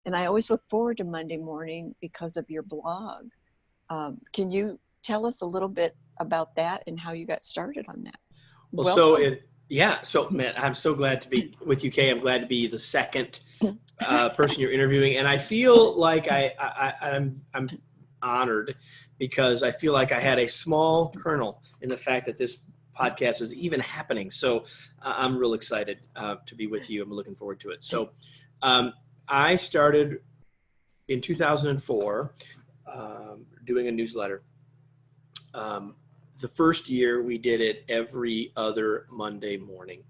And I always look forward to Monday morning because of your blog. Can you tell us a little bit about that and how you got started on that? Well, Welcome. so man, I'm so glad to be with you, Kay. I'm glad to be the second person you're interviewing, and I feel like I'm honored because I feel like I had a small kernel in the fact that this podcast is even happening. So I'm real excited to be with you. I'm looking forward to it. So I started in 2004 doing a newsletter. The first year we did it every other Monday morning.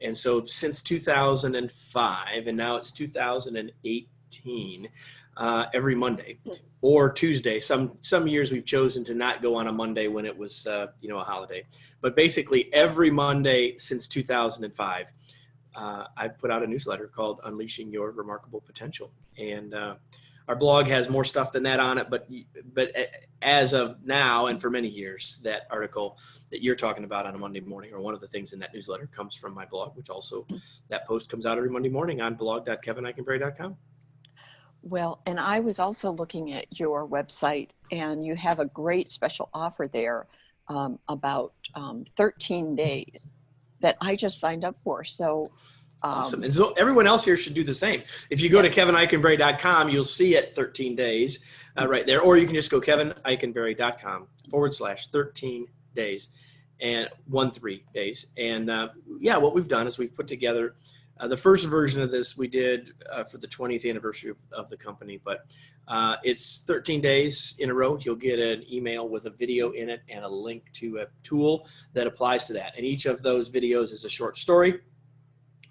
And so since 2005, and now it's 2018, every Monday or Tuesday. Some years we've chosen to not go on a Monday when it was, a holiday. But basically every Monday since 2005, I've put out a newsletter called Unleashing Your Remarkable Potential. And our blog has more stuff than that on it, but as of now and for many years, that article that you're talking about on a Monday morning, or one of the things in that newsletter, comes from my blog, which also, that post comes out every Monday morning on blog.kevineikenberry.com. Well, and I was also looking at your website, and you have a great special offer there about 13 days that I just signed up for. So awesome. And so everyone else here should do the same. If you go to kevineikenberry.com, you'll see it 13 days right there. Or you can just go kevineikenberry.com/13 days and 13 days. And what we've done is we've put together the first version of this we did for the 20th anniversary of the company. But it's 13 days in a row. You'll get an email with a video in it and a link to a tool that applies to that. And each of those videos is a short story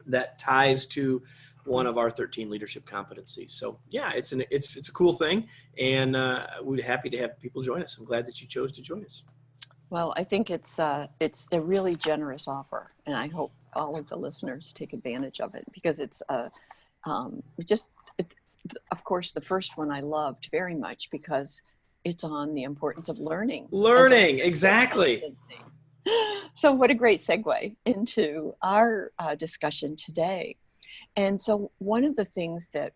that ties to one of our 13 leadership competencies. So yeah, it's a cool thing, and we're happy to have people join us. I'm glad that you chose to join us. Well, I think it's a really generous offer, and I hope all of the listeners take advantage of it, because it's of course, the first one I loved very much because it's on the importance of learning. Learning, exactly. So what a great segue into our discussion today. And so one of the things that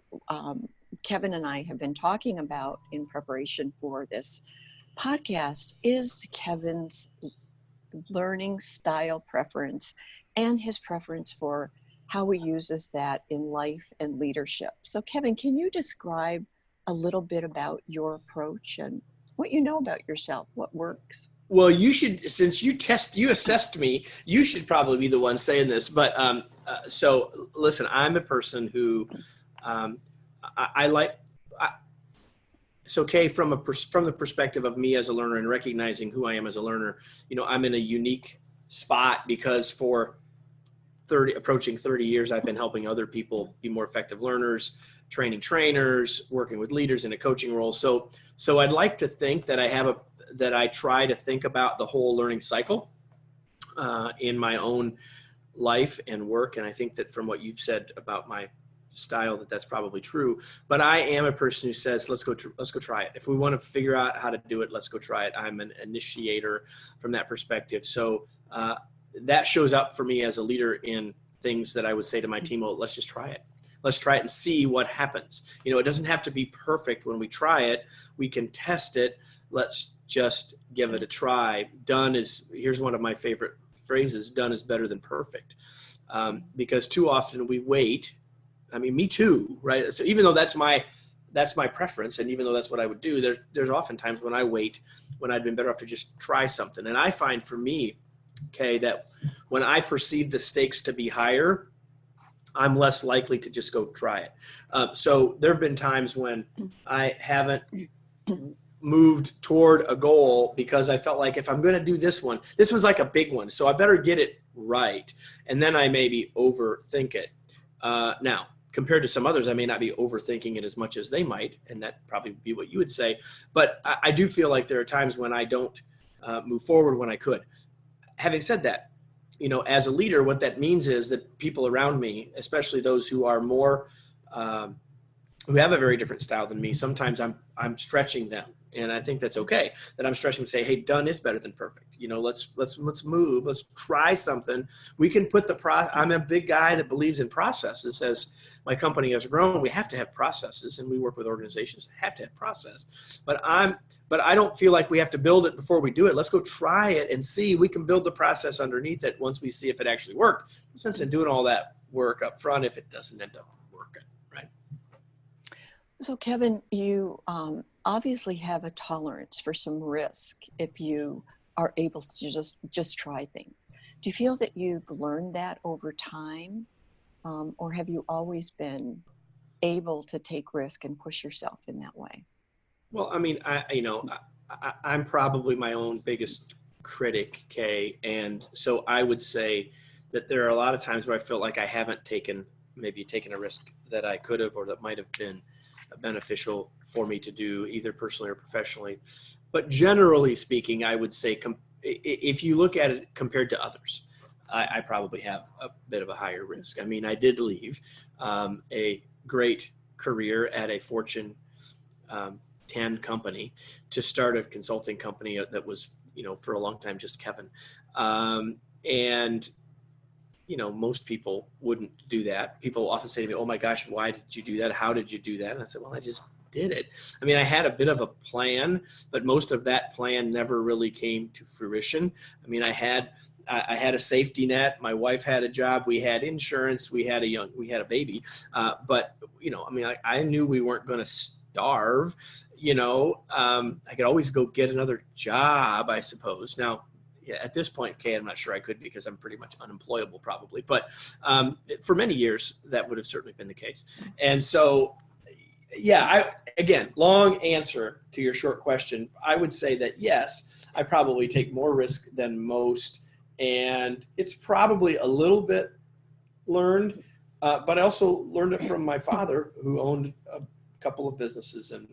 Kevin and I have been talking about in preparation for this podcast is Kevin's learning style preference and his preference for how he uses that in life and leadership. So Kevin, can you describe a little bit about your approach and what you know about yourself, what works? Well, you should, since you assessed me, you should probably be the one saying this. But so listen, I'm a person who it's okay from the perspective of me as a learner and recognizing who I am as a learner. I'm in a unique spot because for approaching 30 years, I've been helping other people be more effective learners, training trainers, working with leaders in a coaching role. So I'd like to think that that I try to think about the whole learning cycle in my own life and work. And I think that from what you've said about my style, that's probably true. But I am a person who says, let's go try it. If we want to figure out how to do it, let's go try it. I'm an initiator from that perspective. So that shows up for me as a leader in things that I would say to my team, well, let's just try it. Let's try it and see what happens. It doesn't have to be perfect when we try it. We can test it. Let's just give it a try. Here's one of my favorite phrases, done is better than perfect. Because too often we wait. I mean, me too, right? So even though that's my preference, and even though that's what I would do, there's often times when I wait, when I'd been better off to just try something. And I find for me, okay, that when I perceive the stakes to be higher, I'm less likely to just go try it. So there have been times when I haven't moved toward a goal because I felt like if I'm going to do this one's like a big one, so I better get it right. And then I maybe overthink it. Now, compared to some others, I may not be overthinking it as much as they might, and that probably would be what you would say. But I do feel like there are times when I don't move forward when I could. Having said that, as a leader, what that means is that people around me, especially those who are more who have a very different style than me, sometimes I'm stretching them, and I think that's okay. That I'm stretching to say, hey, done is better than perfect. Let's move. Let's try something. We can put I'm a big guy that believes in processes. As my company has grown, we have to have processes, and we work with organizations that have to have process. But I don't feel like we have to build it before we do it. Let's go try it and see. We can build the process underneath it once we see if it actually worked. No sense in doing all that work up front if it doesn't end up working, right? So Kevin, you obviously have a tolerance for some risk if you are able to just try things. Do you feel that you've learned that over time, or have you always been able to take risk and push yourself in that way? Well, I mean, I'm probably my own biggest critic, Kay, and so I would say that there are a lot of times where I feel like I haven't taken a risk that I could have, or that might have been beneficial for me to do, either personally or professionally. But generally speaking, I would say if you look at it compared to others, I probably have a bit of a higher risk. I mean, I did leave a great career at a Fortune 10 company to start a consulting company that was, for a long time, just Kevin. And most people wouldn't do that. People often say to me, oh my gosh, why did you do that? How did you do that? And I said, well, I just did it. I mean, I had a bit of a plan, but most of that plan never really came to fruition. I mean, I had a safety net. My wife had a job. We had insurance. We had a baby. But, I mean, I knew we weren't going to starve. I could always go get another job, I suppose. Now, at this point, Kay, I'm not sure I could, because I'm pretty much unemployable probably. But for many years, that would have certainly been the case. And so, again, long answer to your short question. I would say that, yes, I probably take more risk than most. And it's probably a little bit learned, but I also learned it from my father, who owned a couple of businesses. And,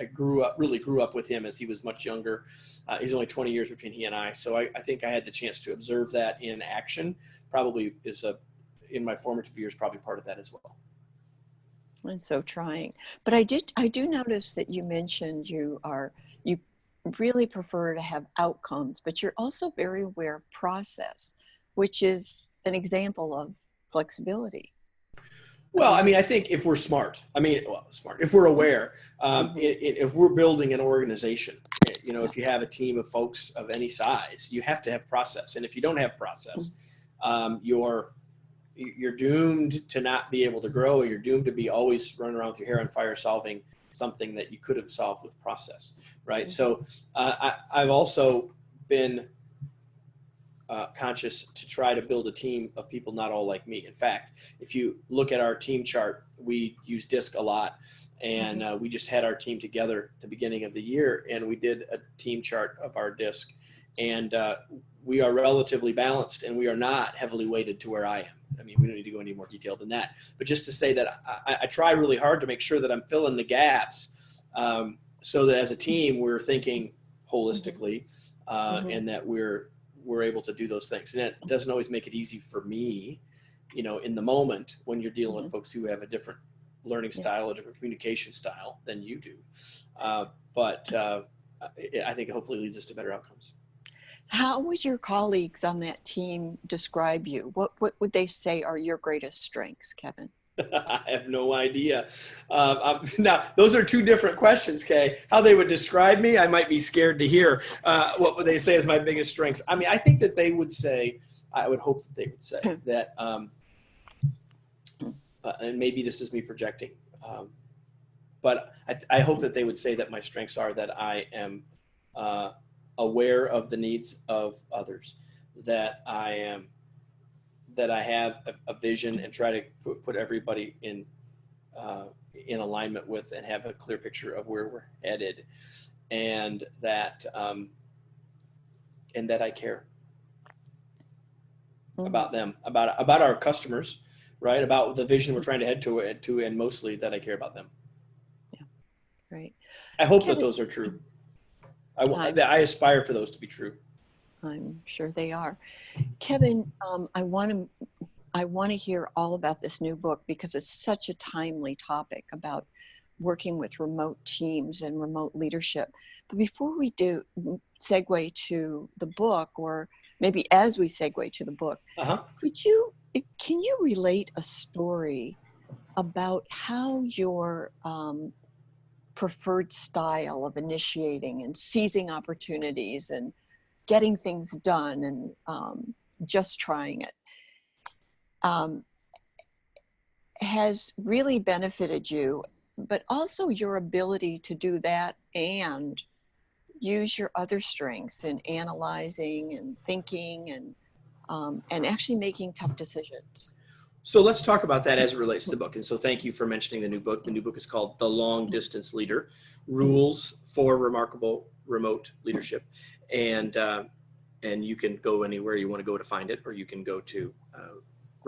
I really grew up with him as he was much younger. He's only 20 years between he and I. So I think I had the chance to observe that in action. Probably in my formative years, probably part of that as well. And so trying, but I do notice that you mentioned you really prefer to have outcomes, but you're also very aware of process, which is an example of flexibility. Well, I mean, I think if we're smart, if we're aware, if we're building an organization, if you have a team of folks of any size, you have to have process. And if you don't have process, you're doomed to not be able to grow. You're doomed to be always running around with your hair on fire, solving something that you could have solved with process, right? So I've also been conscious to try to build a team of people not all like me. In fact, if you look at our team chart, we use DISC a lot, and we just had our team together at the beginning of the year, and we did a team chart of our DISC, and we are relatively balanced, and we are not heavily weighted to where I am. I mean, we don't need to go into more detail than that, but just to say that I try really hard to make sure that I'm filling the gaps, so that as a team, we're thinking holistically, and that we're able to do those things. And it doesn't always make it easy for me, in the moment when you're dealing with folks who have a different learning style, a different communication style than you do. But I think it hopefully leads us to better outcomes. How would your colleagues on that team describe you? What would they say are your greatest strengths, Kevin? I have no idea. Now, those are two different questions, Kay. How they would describe me, I might be scared to hear. What would they say is my biggest strengths? I mean, I think that they would say, I would hope that they would say that, and maybe this is me projecting, but I hope that they would say that my strengths are that I am aware of the needs of others, that I have a vision and try to put everybody in alignment with, and have a clear picture of where we're headed, and that I care about them, about our customers, right? About the vision we're trying to head to, and mostly that I care about them. Yeah, great. I hope that those are true. I aspire for those to be true. I'm sure they are. Kevin, I want to I want to hear all about this new book because it's such a timely topic about working with remote teams and remote leadership. But before we do segue to the book, or maybe as we segue to the book, can you relate a story about how your preferred style of initiating and seizing opportunities and getting things done and just trying it has really benefited you, but also your ability to do that and use your other strengths in analyzing and thinking and actually making tough decisions. So let's talk about that as it relates to the book. And so thank you for mentioning the new book. The new book is called The Long Distance Leader, Rules for Remarkable Remote Leadership. And you can go anywhere you want to go to find it, or you can go to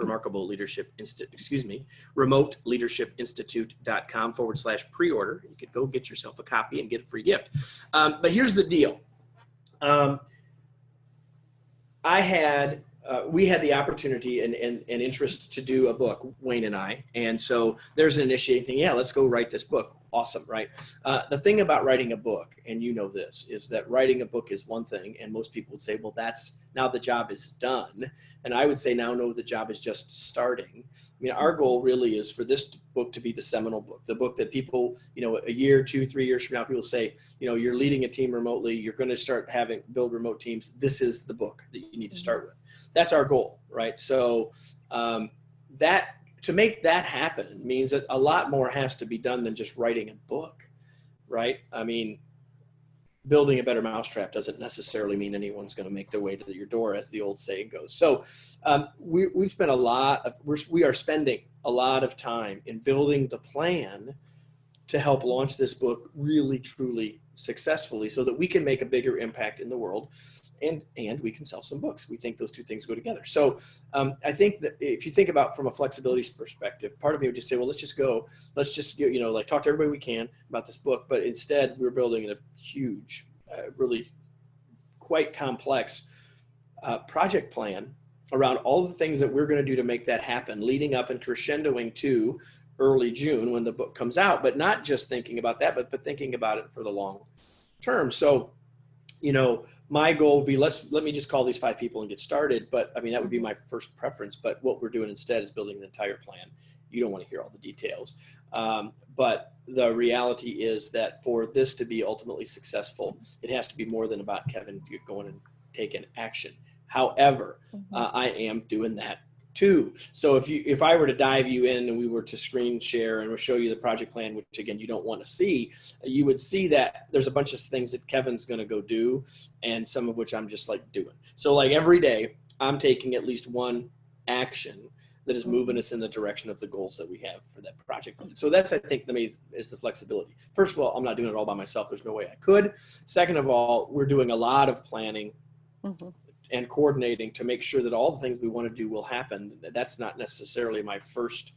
remoteleadershipinstitute.com/pre-order. You could go get yourself a copy and get a free gift. But here's the deal. We had the opportunity and interest to do a book, Wayne and I. And so there's an initiating thing. Yeah, let's go write this book. Awesome, right? The thing about writing a book, and you know this, is that writing a book is one thing. And most people would say, well, that's now the job is done. And I would say now, no, the job is just starting. I mean, our goal really is for this book to be the seminal book, the book that people, a year, 2, 3 years from now, people say, you're leading a team remotely. You're going to start build remote teams. This is the book that you need to start with. That's our goal, right? So to make that happen means that a lot more has to be done than just writing a book, right? I mean, building a better mousetrap doesn't necessarily mean anyone's going to make their way to your door, as the old saying goes. So we've spent we are spending a lot of time in building the plan to help launch this book really, truly successfully so that we can make a bigger impact in the world and we can sell some books. We think those two things go together. So I think that if you think about from a flexibility perspective, part of me would just say, well, let's just talk to everybody we can about this book. But instead, we're building a huge, really quite complex project plan around all the things that we're going to do to make that happen, leading up and crescendoing to early June when the book comes out, but not just thinking about that, but thinking about it for the long term. So, my goal would be, let me just call these 5 people and get started. But I mean, that would be my first preference. But what we're doing instead is building an entire plan. You don't want to hear all the details. But the reality is that for this to be ultimately successful, it has to be more than about Kevin going and taking action. However, I am doing that too. So if I were to dive you in and we were to screen share and we'll show you the project plan, which again, you don't want to see, you would see that there's a bunch of things that Kevin's going to go do and some of which I'm just like doing. So like every day I'm taking at least one action that is moving us in the direction of the goals that we have for that project. So that's, I think, is the flexibility. First of all, I'm not doing it all by myself. There's no way I could. Second of all, we're doing a lot of planning and coordinating to make sure that all the things we want to do will happen. That's not necessarily my first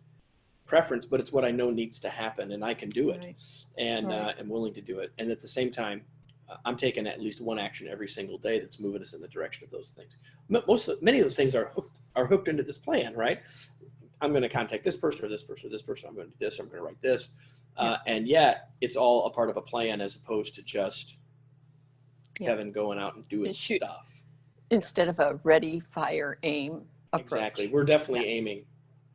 preference, but it's what I know needs to happen, and I can do it, and I'm willing to do it. And at the same time, I'm taking at least one action every single day that's moving us in the direction of those things. Many of those things are hooked into this plan, right? I'm going to contact this person or this person or this person. I'm going to do this. I'm going to write this, and yet it's all a part of a plan as opposed to just Kevin going out and doing stuff. Instead of a ready, fire, aim approach. Exactly. We're definitely aiming.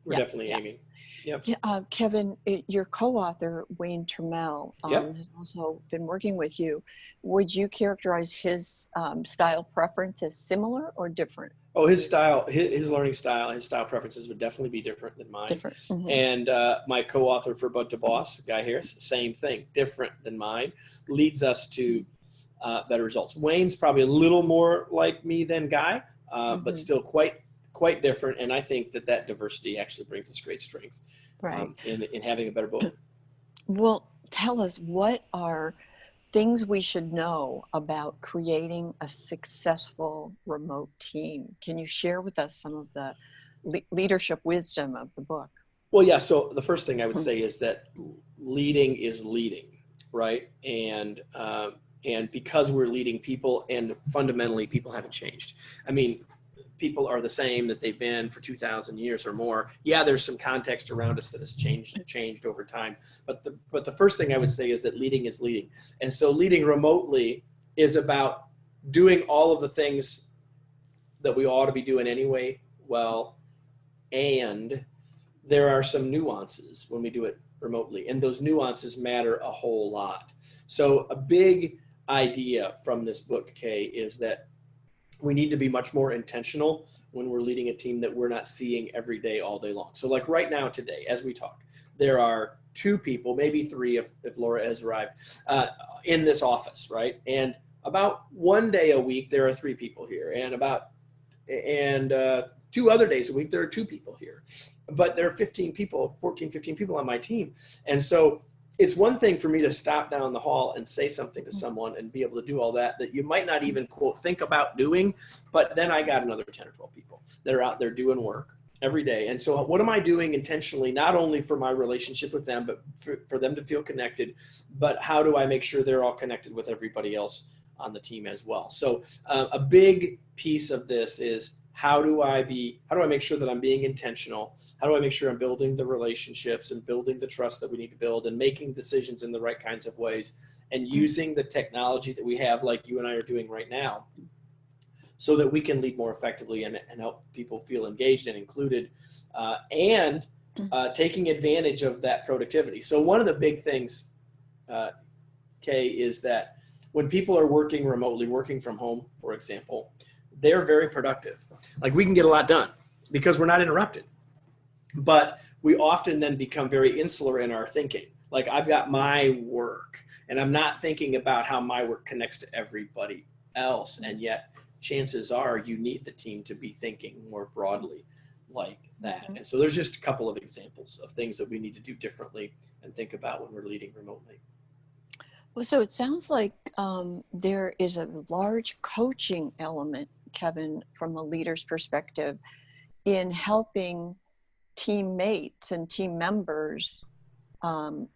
We're definitely aiming. Yep. Kevin, your co-author, Wayne Turmel, has also been working with you. Would you characterize his style preference as similar or different? Oh, his style, his learning style, his style preferences would definitely be different than mine. Different. And my co-author for Bud to Boss, Guy Harris, same thing, different than mine, leads us to better results. Wayne's probably a little more like me than Guy, but still quite different. And I think that diversity actually brings us great strength in having a better book. Well, tell us, what are things we should know about creating a successful remote team? Can you share with us some of the leadership wisdom of the book? Well, yeah. So the first thing I would say is that leading is leading, right? And because we're leading people, and fundamentally people haven't changed. I mean, people are the same that they've been for 2,000 years or more. Yeah, there's some context around us that has changed over time. But the first thing I would say is that leading is leading. And so leading remotely is about doing all of the things that we ought to be doing anyway well, and there are some nuances when we do it remotely, and those nuances matter a whole lot. So a big idea from this book, Kay, is that we need to be much more intentional when we're leading a team that we're not seeing every day, all day long. So like right now today, as we talk, there are 2 people, maybe 3 if Laura has arrived, in this office, right? And about 1 day a week, there are 3 people here, and 2 other days a week, there are 2 people here. But there are 15 people on my team. And so it's one thing for me to stop down the hall and say something to someone and be able to do all that you might not even, quote, think about doing. But then I got another 10 or 12 people that are out there doing work every day. And so what am I doing intentionally, not only for my relationship with them, but for them to feel connected, but how do I make sure they're all connected with everybody else on the team as well? So a big piece of this is, how do I make sure that I'm being intentional? How do I make sure I'm building the relationships and building the trust that we need to build and making decisions in the right kinds of ways and using the technology that we have, like you and I are doing right now, so that we can lead more effectively and help people feel engaged and included, and taking advantage of that productivity. So one of the big things, Kay, is that when people are working remotely, working from home, for example, they're very productive. Like, we can get a lot done because we're not interrupted. But we often then become very insular in our thinking. Like, I've got my work and I'm not thinking about how my work connects to everybody else. And yet chances are you need the team to be thinking more broadly like that. And so there's just a couple of examples of things that we need to do differently and think about when we're leading remotely. Well, so it sounds like there is a large coaching element, Kevin, from a leader's perspective, in helping teammates and team members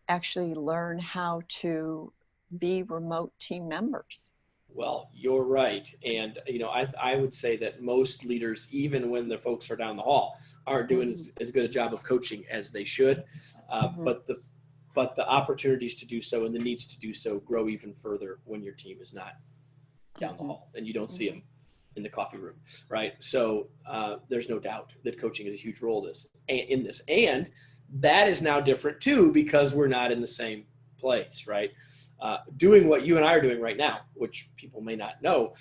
actually learn how to be remote team members. Well, you're right. And, I would say that most leaders, even when the folks are down the hall, aren't doing as good a job of coaching as they should. But the opportunities to do so and the needs to do so grow even further when your team is not down the hall and you don't see them in the coffee room, right? So there's no doubt that coaching is a huge role in this. And that is now different too, because we're not in the same place, right? Doing what you and I are doing right now, which people may not know,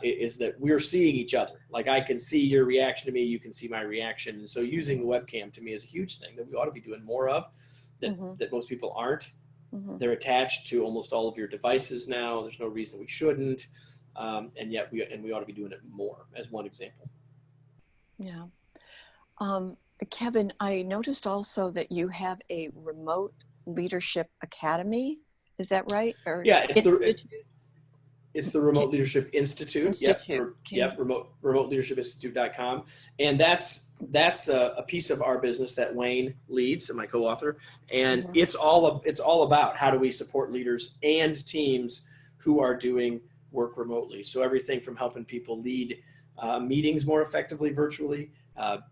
is that we're seeing each other. Like, I can see your reaction to me, you can see my reaction. And so using the webcam to me is a huge thing that we ought to be doing more of. That most people aren't. They're attached to almost all of your devices now. There's no reason we shouldn't, and yet we ought to be doing it more, as one example. Yeah. Kevin, I noticed also that you have a remote leadership academy. Is that right? Or yeah, it's the Remote Leadership Institute. Yep, remote-leadershipinstitute.com. And that's a piece of our business that Wayne leads, and my co-author. And it's all about how do we support leaders and teams who are doing work remotely. So everything from helping people lead meetings more effectively virtually,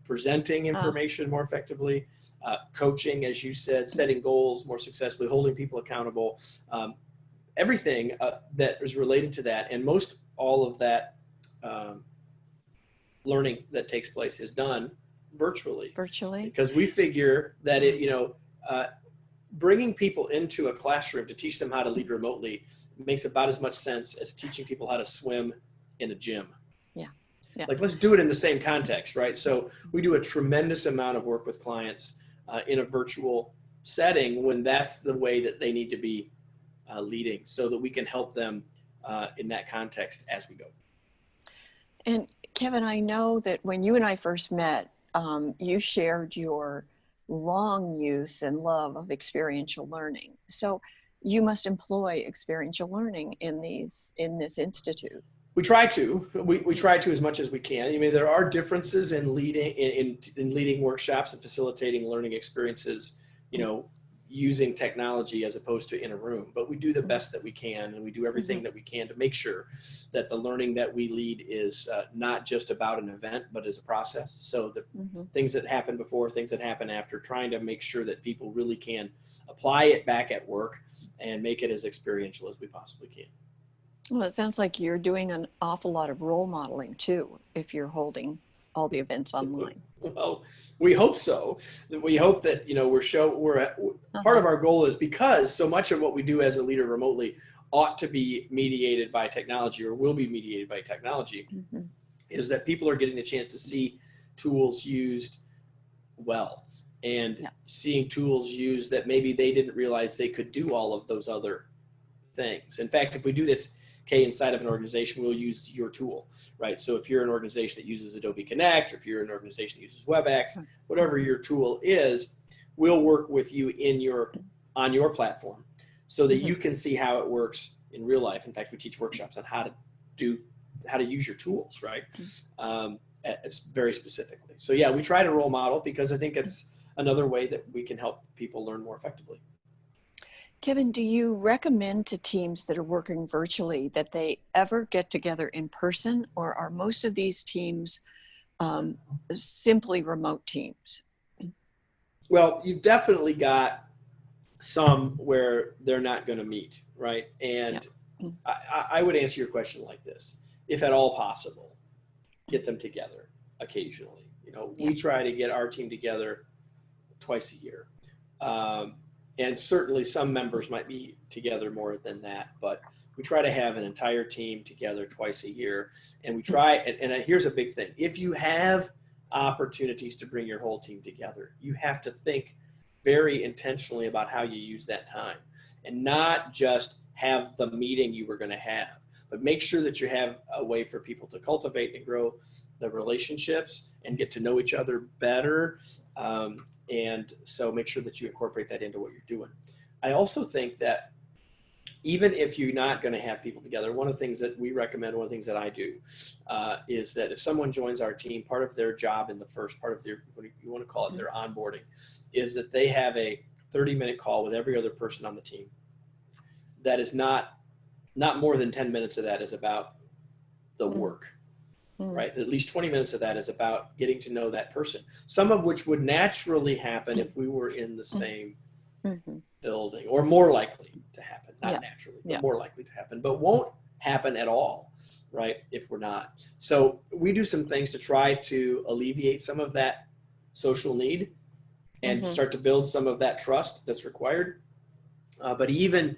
presenting information more effectively, coaching, as you said, setting goals more successfully, holding people accountable, everything that is related to that. And most all of that learning that takes place is done virtually. Because we figure that bringing people into a classroom to teach them how to lead remotely makes about as much sense as teaching people how to swim in a gym. Yeah. Like, let's do it in the same context, right? So we do a tremendous amount of work with clients in a virtual setting when that's the way that they need to be leading, so that we can help them in that context as we go. And Kevin, I know that when you and I first met, you shared your long use and love of experiential learning. So you must employ experiential learning in this institute. We try to. We try to as much as we can. I mean, there are differences in leading in leading workshops and facilitating learning experiences, using technology as opposed to in a room, but we do the best that we can, and we do everything that we can to make sure that the learning that we lead is not just about an event, but is a process. So the things that happen before, things that happen after, trying to make sure that people really can apply it back at work and make it as experiential as we possibly can. Well, it sounds like you're doing an awful lot of role modeling too, if you're holding all the events online. Well, we hope so. We hope that, part of our goal is, because so much of what we do as a leader remotely ought to be mediated by technology, or will be mediated by technology, is that people are getting the chance to see tools used well, and seeing tools used that maybe they didn't realize they could do all of those other things. In fact, if we do this inside of an organization, we'll use your tool, right? So if you're an organization that uses Adobe Connect, or if you're an organization that uses WebEx, whatever your tool is, we'll work with you on your platform so that you can see how it works in real life. In fact, we teach workshops on how to use your tools, right? It's very specifically. So yeah, we try to role model, because I think it's another way that we can help people learn more effectively. Kevin, do you recommend to teams that are working virtually that they ever get together in person, or are most of these teams simply remote teams? Well, you've definitely got some where they're not going to meet, right? And I would answer your question like this: if at all possible, get them together occasionally. We try to get our team together twice a year. And certainly some members might be together more than that, but we try to have an entire team together twice a year. And we try, and here's a big thing: if you have opportunities to bring your whole team together, you have to think very intentionally about how you use that time, and not just have the meeting you were going to have, but make sure that you have a way for people to cultivate and grow the relationships and get to know each other better. And so make sure that you incorporate that into what you're doing. I also think that even if you're not going to have people together, one of the things that we recommend, one of the things that I do, is that if someone joins our team, part of their job in the first part of their, what you want to call it, their onboarding, is that they have a 30-minute call with every other person on the team. That is not more than 10 minutes of that is about the work. Right? At least 20 minutes of that is about getting to know that person, some of which would naturally happen if we were in the same building, or more likely to happen, not naturally, but more likely to happen, but won't happen at all, right, if we're not. So we do some things to try to alleviate some of that social need and start to build some of that trust that's required. But even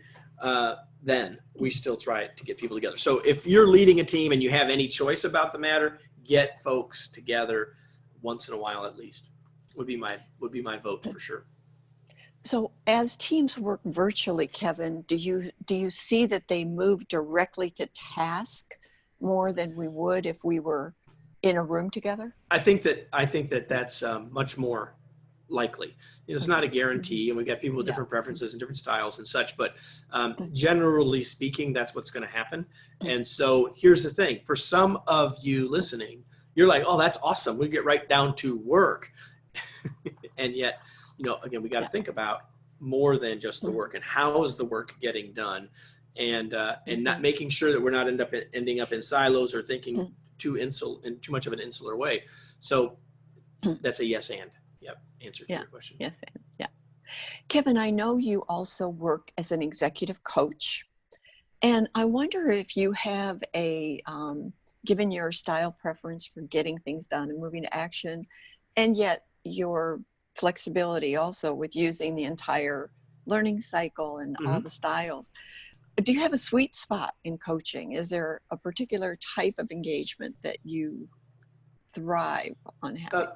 then we still try to get people together. So if you're leading a team and you have any choice about the matter, get folks together once in a while at least, would be my vote for sure. So as teams work virtually, Kevin, do you see that they move directly to task more than we would if we were in a room together? I think that that's much more likely. It's not a guarantee, and we've got people with different preferences and different styles and such, but generally speaking, that's what's going to happen. And so here's the thing: for some of you listening, you're like, oh, that's awesome, we get right down to work. And yet, again, we got to think about more than just the work, and how is the work getting done, and not making sure that we're not ending up in silos or thinking too much of an insular way. So that's a yes and. Answer to your question. Yes. Yeah. Kevin, I know you also work as an executive coach, and I wonder if you have given your style preference for getting things done and moving to action, and yet your flexibility also with using the entire learning cycle and all the styles. Do you have a sweet spot in coaching? Is there a particular type of engagement that you thrive on having?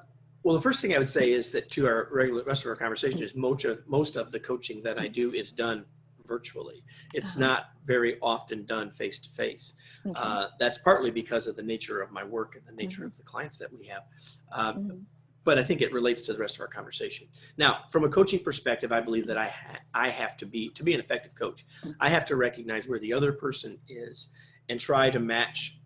Well, the first thing I would say is that to our rest of our conversation is most of the coaching that I do is done virtually. It's not very often done face to face. That's partly because of the nature of my work and the nature of the clients that we have. But I think it relates to the rest of our conversation. Now, from a coaching perspective, I believe that I have to be an effective coach, I have to recognize where the other person is and try to match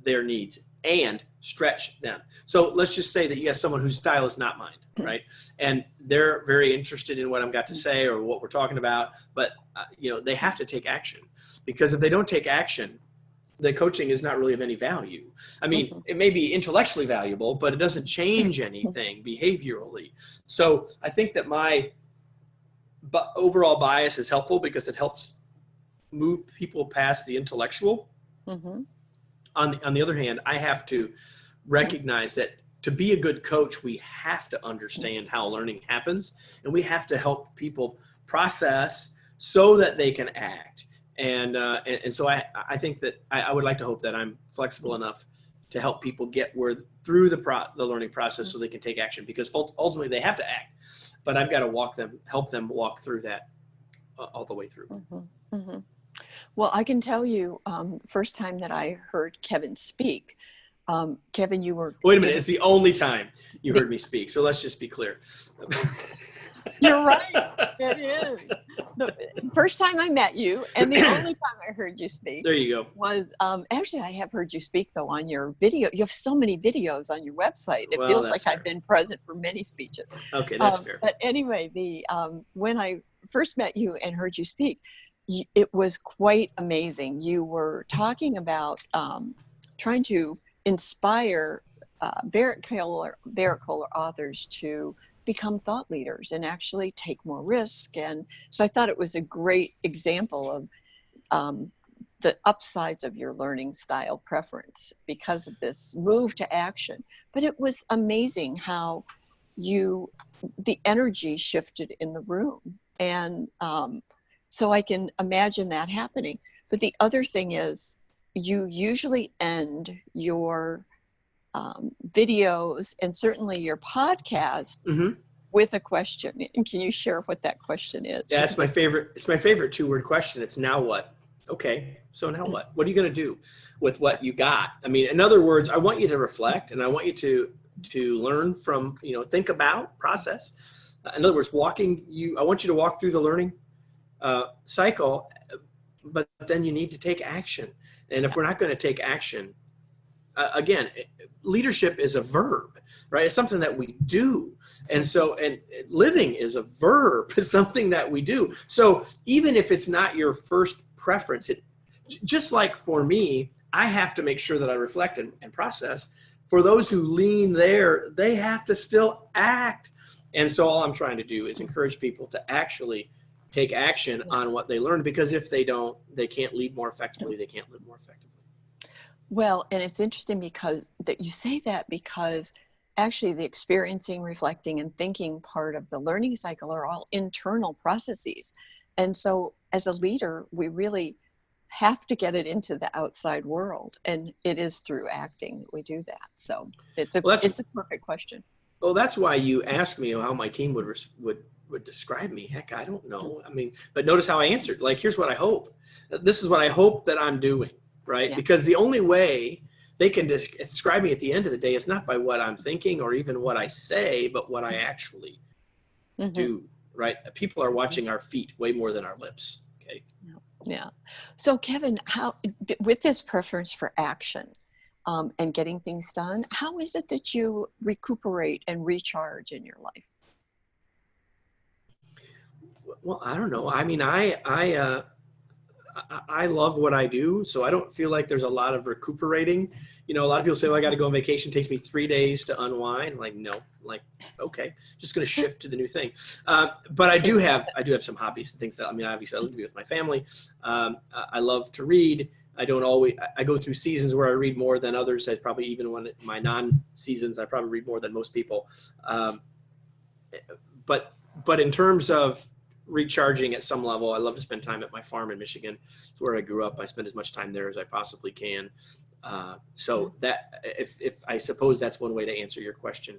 their needs and stretch them. So let's just say that you have someone whose style is not mine, right? And they're very interested in what I'm got to say or what we're talking about, but they have to take action, because if they don't take action, the coaching is not really of any value. I mean, it may be intellectually valuable, but it doesn't change anything behaviorally. So I think that my overall bias is helpful because it helps move people past the intellectual. On the other hand, I have to recognize that to be a good coach, we have to understand how learning happens, and we have to help people process so that they can act. And so I think that I would like to hope that I'm flexible enough to help people get through the learning process so they can take action, because ultimately they have to act, but I've got to help them walk through that all the way through. Well, I can tell you, first time that I heard Kevin speak, Kevin, you were... Wait a minute, it's the only time you heard me speak, so let's just be clear. You're right, it is. The first time I met you, and the only time I heard you speak... There you go. ...was, actually, I have heard you speak, though, on your video. You have so many videos on your website. It feels like fair. I've been present for many speeches. Okay, that's fair. But anyway, when I first met you and heard you speak, it was quite amazing. You were talking about trying to inspire Barrett Kohler authors to become thought leaders and actually take more risk. And so I thought it was a great example of the upsides of your learning style preference because of this move to action. But it was amazing how the energy shifted in the room. And so I can imagine that happening. But the other thing is, you usually end your videos and certainly your podcast with a question. And can you share what that question is? Yeah, it's my favorite 2-word question. It's now what? Okay, so now what? What are you going to do with what you got? I mean, in other words, I want you to reflect, and I want you to learn from, think about, process. In other words, I want you to walk through the learning cycle, but then you need to take action. And if we're not going to take action, again, leadership is a verb, right? It's something that we do. And living is a verb. It's something that we do. So even if it's not your first preference, just like for me, I have to make sure that I reflect and process. For those who lean there, they have to still act. And so all I'm trying to do is encourage people to actually take action on what they learned, because if they don't, they can't lead more effectively. They can't live more effectively. Well, and it's interesting because that you say that, because actually the experiencing, reflecting, and thinking part of the learning cycle are all internal processes. And so as a leader, we really have to get it into the outside world. And it is through acting that we do that. So it's a perfect question. Well, that's why you asked me how my team would describe me. Heck, I don't know. I mean, but notice how I answered. Like, here's what I hope. This is what I hope that I'm doing, right? Yeah. Because the only way they can describe me at the end of the day is not by what I'm thinking or even what I say, but what I actually do, right? People are watching our feet way more than our lips, okay? Yeah. So, Kevin, with this preference for action and getting things done, how is it that you recuperate and recharge in your life? Well, I don't know. I mean, I love what I do, so I don't feel like there's a lot of recuperating. A lot of people say, well, I got to go on vacation. It takes me 3 days to unwind. I'm like, no, okay, just going to shift to the new thing. But I do have some hobbies and things that, obviously I love to be with my family. I love to read. I go through seasons where I read more than others. I probably, even when my non-seasons, I probably read more than most people. But in terms of recharging at some level, I love to spend time at my farm in Michigan. It's where I grew up. I spend as much time there as I possibly can. So that, if I suppose that's one way to answer your question.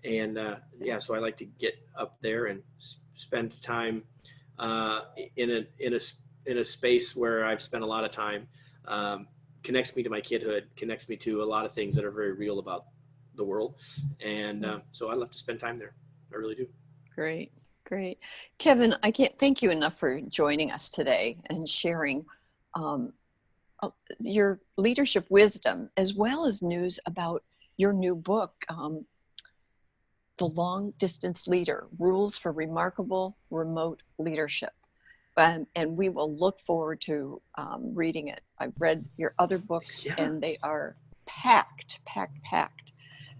And so I like to get up there and spend time in a space where I've spent a lot of time. Connects me to my kidhood, connects me to a lot of things that are very real about the world. And so I love to spend time there. I really do. Great. Kevin, I can't thank you enough for joining us today and sharing your leadership wisdom, as well as news about your new book, The Long Distance Leader, Rules for Remarkable Remote Leadership. And we will look forward to reading it. I've read your other books, and they are packed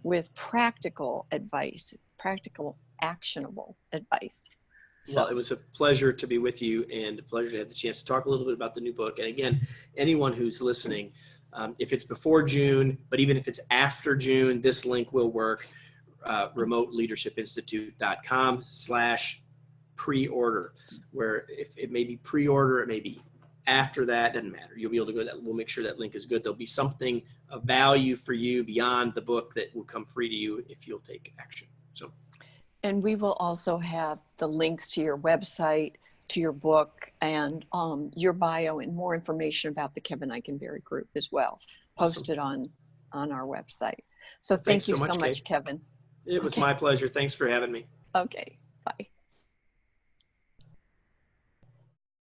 with practical advice, practical, actionable advice. Well, it was a pleasure to be with you, and a pleasure to have the chance to talk a little bit about the new book. And again, anyone who's listening, if it's before June, but even if it's after June, this link will work. remoteleadershipinstitute.com/pre-order, where if it may be pre-order, it may be after that, doesn't matter. You'll be able to go to that. We'll make sure that link is good. There'll be something of value for you beyond the book that will come free to you if you'll take action. So. And we will also have the links to your website, to your book, and your bio, and more information about the Kevin Eikenberry group as well, posted on our website. So thank you so much, Kevin. It was my pleasure. Thanks for having me. Okay, bye.